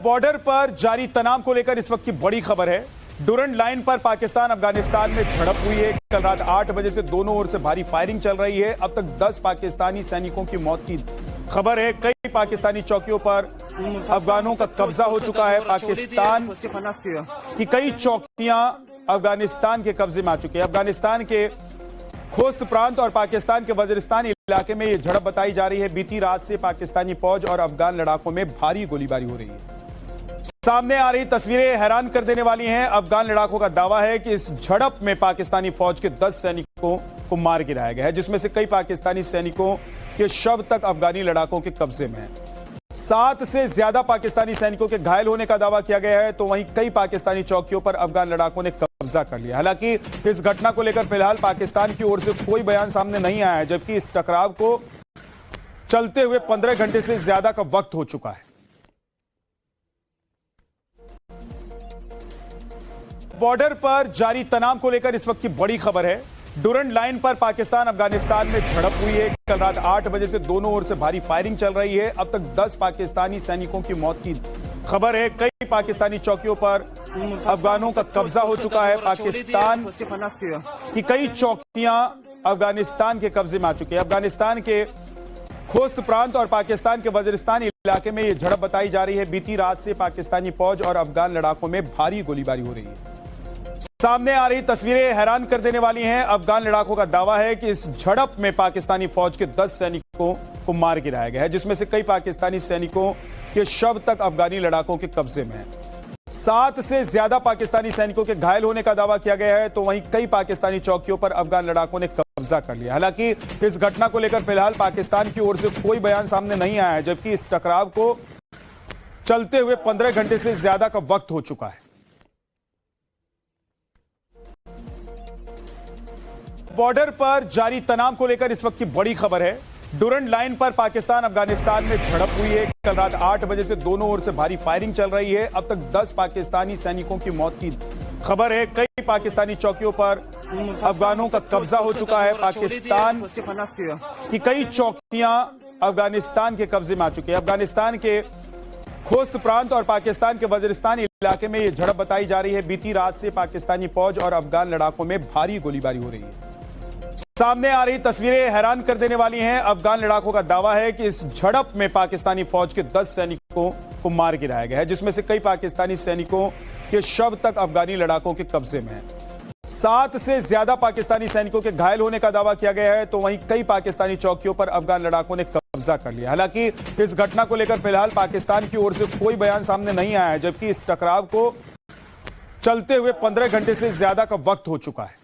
Border पर जारी तनाव को लेकर इस वक्त की बड़ी खबर है। डुरंड लाइन पर पाकिस्तान अफगानिस्तान में झड़प हुई है। कल रात 8 बजे से दोनों ओर से भारी फायरिंग चल रही है। अब तक 10 पाकिस्तानी सैनिकों की मौत की खबर है। कई पाकिस्तानी चौकियों पर अफगानों का कब्जा हो चुका है। पाकिस्तान की कई चौकियां अफगानिस्तान के कब्जे में आ चुकी है। अफगानिस्तान के खोस्त प्रांत और पाकिस्तान के वजीरिस्तान इलाके में यह झड़प बताई जा रही है। बीती रात से पाकिस्तानी फौज और अफगान लड़ाकों में भारी गोलीबारी हो रही है। सामने आ रही तस्वीरें हैरान कर देने वाली हैं। अफगान लड़ाकों का दावा है कि इस झड़प में पाकिस्तानी फौज के 10 सैनिकों को मार गिराया गया है, जिसमें से कई पाकिस्तानी सैनिकों के शव तक अफगानी लड़ाकों के कब्जे में है। 7 से ज्यादा पाकिस्तानी सैनिकों के घायल होने का दावा किया गया है, तो वहीं कई पाकिस्तानी चौकियों पर अफगान लड़ाकों ने कब्जा कर लिया। हालांकि इस घटना को लेकर फिलहाल पाकिस्तान की ओर से कोई बयान सामने नहीं आया है, जबकि इस टकराव को चलते हुए 15 घंटे से ज्यादा का वक्त हो चुका है। बॉर्डर पर जारी तनाव को लेकर इस वक्त की बड़ी खबर है। डुरंड लाइन पर पाकिस्तान अफगानिस्तान में झड़प हुई है। कल रात 8 बजे से दोनों ओर से भारी फायरिंग चल रही है। अब तक 10 पाकिस्तानी सैनिकों की मौत की खबर है। कई पाकिस्तानी चौकियों पर अफगानों का कब्जा हो चुका है। पाकिस्तान की कई चौकियां अफगानिस्तान के कब्जे में आ चुकी है। अफगानिस्तान के खोस्त प्रांत और पाकिस्तान के वजीरिस्तान इलाके में यह झड़प बताई जा रही है। बीती रात से पाकिस्तानी फौज और अफगान लड़ाकों में भारी गोलीबारी हो रही है। सामने आ रही तस्वीरें हैरान कर देने वाली हैं। अफगान लड़ाकों का दावा है कि इस झड़प में पाकिस्तानी फौज के 10 सैनिकों को मार गिराया गया है, जिसमें से कई पाकिस्तानी सैनिकों के शव तक अफगानी लड़ाकों के कब्जे में है। 7 से ज्यादा पाकिस्तानी सैनिकों के घायल होने का दावा किया गया है, तो वहीं कई पाकिस्तानी चौकियों पर अफगान लड़ाकों ने कब्जा कर लिया। हालांकि इस घटना को लेकर फिलहाल पाकिस्तान की ओर से कोई बयान सामने नहीं आया है, जबकि इस टकराव को चलते हुए 15 घंटे से ज्यादा का वक्त हो चुका है। बॉर्डर पर जारी तनाव को लेकर इस वक्त की बड़ी खबर है। डुरंड लाइन पर पाकिस्तान अफगानिस्तान में झड़प हुई है। कल रात 8 बजे से दोनों ओर से भारी फायरिंग चल रही है। अब तक 10 पाकिस्तानी सैनिकों की मौत की खबर है। कई पाकिस्तानी चौकियों पर अफगानों का कब्जा हो चुका है। पाकिस्तान की कई चौकियां अफगानिस्तान के कब्जे में आ चुकी है। अफगानिस्तान के खोस्त प्रांत और पाकिस्तान के वजीरिस्तान इलाके में यह झड़प बताई जा रही है। बीती रात से पाकिस्तानी फौज और अफगान लड़ाकों में भारी गोलीबारी हो रही है। सामने आ रही तस्वीरें हैरान कर देने वाली हैं। अफगान लड़ाकों का दावा है कि इस झड़प में पाकिस्तानी फौज के 10 सैनिकों को मार गिराया गया है, जिसमें से कई पाकिस्तानी सैनिकों के शव तक अफगानी लड़ाकों के कब्जे में है। 7 से ज्यादा पाकिस्तानी सैनिकों के घायल होने का दावा किया गया है, तो वहीं कई पाकिस्तानी चौकियों पर अफगान लड़ाकों ने कब्जा कर लिया। हालांकि इस घटना को लेकर फिलहाल पाकिस्तान की ओर से कोई बयान सामने नहीं आया है, जबकि इस टकराव को चलते हुए 15 घंटे से ज्यादा का वक्त हो चुका है।